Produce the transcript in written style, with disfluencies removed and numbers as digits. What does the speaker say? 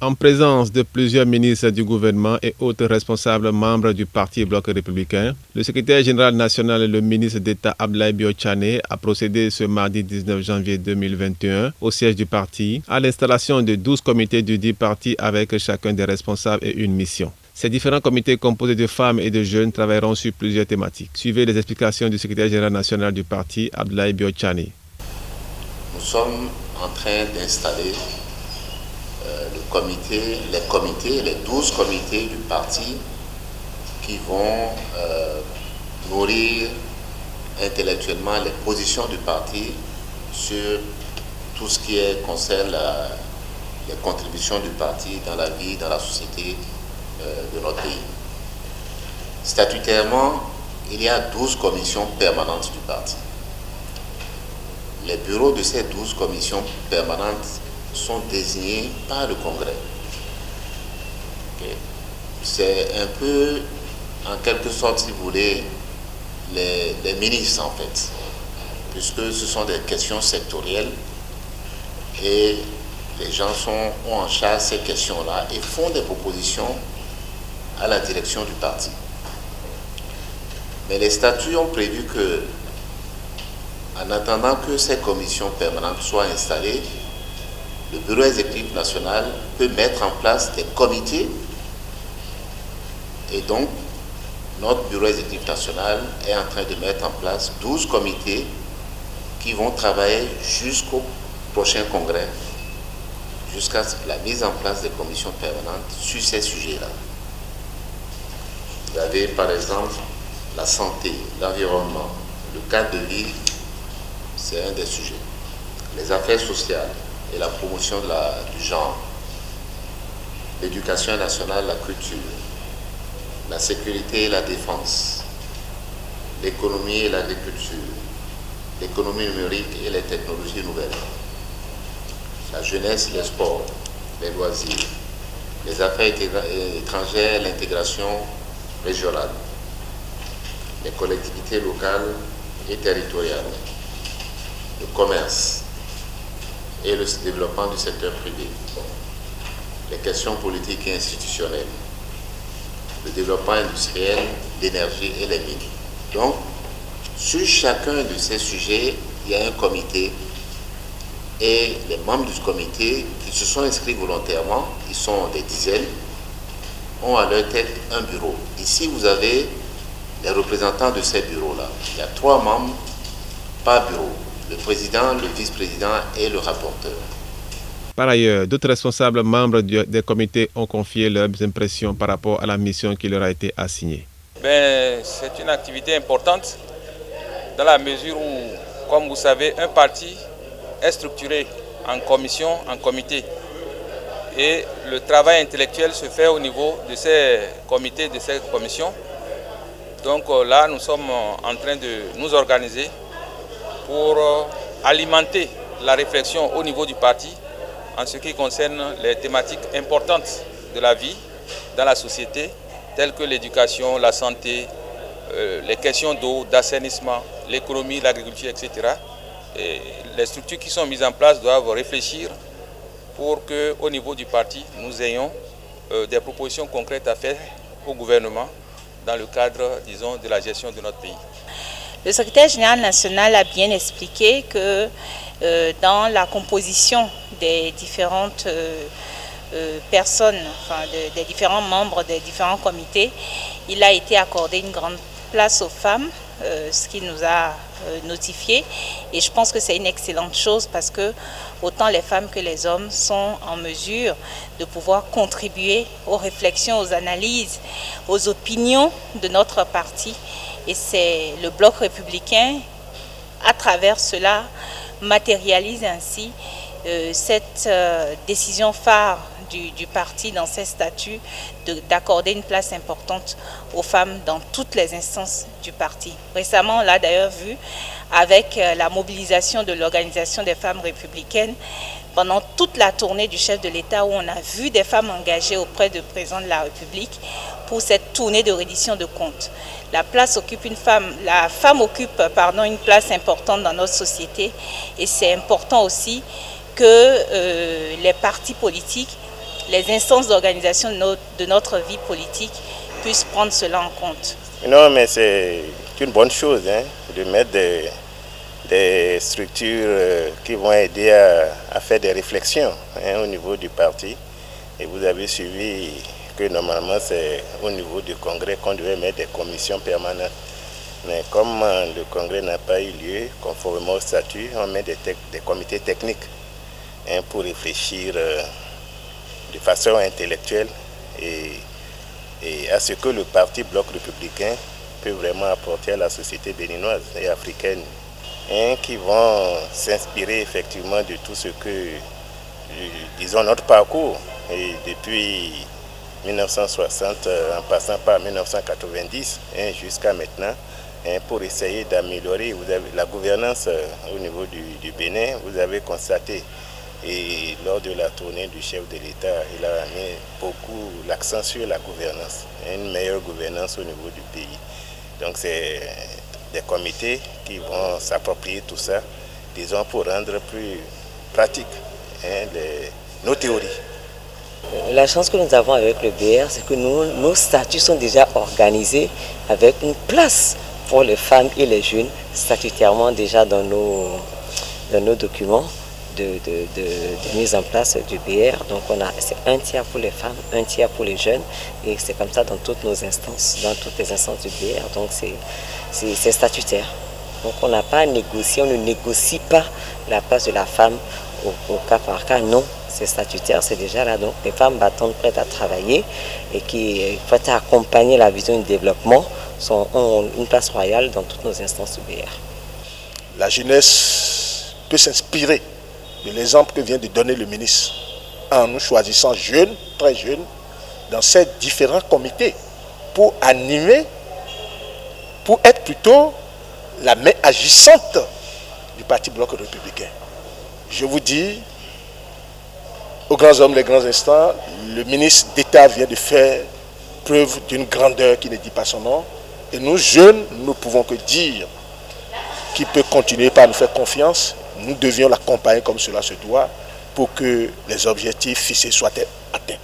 En présence de plusieurs ministres du gouvernement et autres responsables membres du Parti Bloc républicain, le secrétaire général national et le ministre d'État Abdoulaye Bio Tchane a procédé ce mardi 19 janvier 2021 au siège du parti à l'installation de 12 comités du dit parti avec chacun des responsables et une mission. Ces différents comités composés de femmes et de jeunes travailleront sur plusieurs thématiques. Suivez les explications du secrétaire général national du parti Abdoulaye Bio Tchane. Nous sommes en train d'installer les 12 comités du parti qui vont nourrir intellectuellement les positions du parti sur tout ce qui concerne les contributions du parti dans la vie, dans la société de notre pays. Statutairement, il y a 12 commissions permanentes du parti. Les bureaux de ces 12 commissions permanentes sont désignés par le Congrès. Okay. C'est un peu, en quelque sorte, si vous voulez, les ministres en fait, puisque ce sont des questions sectorielles et les gens ont en charge ces questions-là et font des propositions à la direction du parti. Mais les statuts ont prévu que, en attendant que ces commissions permanentes soient installées, le bureau exécutif national peut mettre en place des comités et donc notre bureau exécutif national est en train de mettre en place 12 comités qui vont travailler jusqu'au prochain congrès, jusqu'à la mise en place des commissions permanentes sur ces sujets-là. Vous avez par exemple la santé, l'environnement, le cadre de vie, c'est un des sujets. Les affaires sociales et la promotion du genre, l'éducation nationale, la culture, la sécurité et la défense, l'économie et l'agriculture, l'économie numérique et les technologies nouvelles, la jeunesse, les sports, les loisirs, les affaires étrangères, l'intégration régionale, les collectivités locales et territoriales, le commerce et le développement du secteur privé, les questions politiques et institutionnelles, le développement industriel, l'énergie et les mines. Donc, sur chacun de ces sujets, il y a un comité et les membres du comité qui se sont inscrits volontairement, ils sont des dizaines, ont à leur tête un bureau. Ici, vous avez les représentants de ces bureaux-là. Il y a 3 membres par bureau. Le président, le vice-président et le rapporteur. Par ailleurs, d'autres responsables membres des comités ont confié leurs impressions par rapport à la mission qui leur a été assignée. C'est une activité importante dans la mesure où, comme vous savez, un parti est structuré en commission, en comité. Et le travail intellectuel se fait au niveau de ces comités, de ces commissions. Donc là, nous sommes en train de nous organiser pour alimenter la réflexion au niveau du parti en ce qui concerne les thématiques importantes de la vie dans la société, telles que l'éducation, la santé, les questions d'eau, d'assainissement, l'économie, l'agriculture, etc. Et les structures qui sont mises en place doivent réfléchir pour qu'au niveau du parti, nous ayons des propositions concrètes à faire au gouvernement dans le cadre, disons, de la gestion de notre pays. Le secrétaire général national a bien expliqué que dans la composition des différentes personnes, des différents membres des différents comités, il a été accordé une grande place aux femmes, ce qui nous a notifié. Et je pense que c'est une excellente chose parce que autant les femmes que les hommes sont en mesure de pouvoir contribuer aux réflexions, aux analyses, aux opinions de notre parti. Et c'est le Bloc républicain, à travers cela, matérialise ainsi cette décision phare du parti dans ses statuts d'accorder une place importante aux femmes dans toutes les instances du parti. Récemment, on l'a d'ailleurs vu avec la mobilisation de l'Organisation des femmes républicaines pendant toute la tournée du chef de l'État où on a vu des femmes engagées auprès du président de la République pour cette tournée de reddition de comptes. La femme occupe une place importante dans notre société et c'est important aussi que les partis politiques les instances d'organisation de notre vie politique puissent prendre cela en compte. Non, mais c'est une bonne chose de mettre des structures qui vont aider à faire des réflexions au niveau du parti. Et vous avez suivi que normalement c'est au niveau du congrès qu'on devait mettre des commissions permanentes. Mais comme le congrès n'a pas eu lieu, conformément au statut, on met des comités techniques pour réfléchir de façon intellectuelle et à ce que le parti Bloc républicain peut vraiment apporter à la société béninoise et africaine, qui vont s'inspirer effectivement de tout ce que, disons, notre parcours, et depuis 1960 en passant par 1990 jusqu'à maintenant, pour essayer d'améliorer la gouvernance au niveau du Bénin. Vous avez constaté, et lors de la tournée du chef de l'État, il a mis beaucoup l'accent sur la gouvernance, une meilleure gouvernance au niveau du pays. Donc c'est des comités qui vont s'approprier tout ça, disons, pour rendre plus pratique nos théories. La chance que nous avons avec le BR, c'est que nos statuts sont déjà organisés avec une place pour les femmes et les jeunes, statutairement déjà dans nos documents de mise en place du BR. Donc c'est un tiers pour les femmes, un tiers pour les jeunes, et c'est comme ça dans toutes nos instances, dans toutes les instances du BR. Donc c'est statutaire. Donc on n'a pas à négocier, on ne négocie pas la place de la femme au cas par cas, non. C'est statutaire, c'est déjà là. Donc les femmes battantes prêtes à travailler et qui prêtes à accompagner la vision du développement ont une place royale dans toutes nos instances du BR. La jeunesse peut s'inspirer de l'exemple que vient de donner le ministre en nous choisissant jeunes, très jeunes, dans ces différents comités pour animer, pour être plutôt la main agissante du Parti Bloc républicain. Je vous dis, aux grands hommes, les grands instants, le ministre d'État vient de faire preuve d'une grandeur qui ne dit pas son nom. Et nous, jeunes, nous ne pouvons que dire qu'il peut continuer par nous faire confiance. Nous devions l'accompagner comme cela se doit pour que les objectifs fixés soient atteints.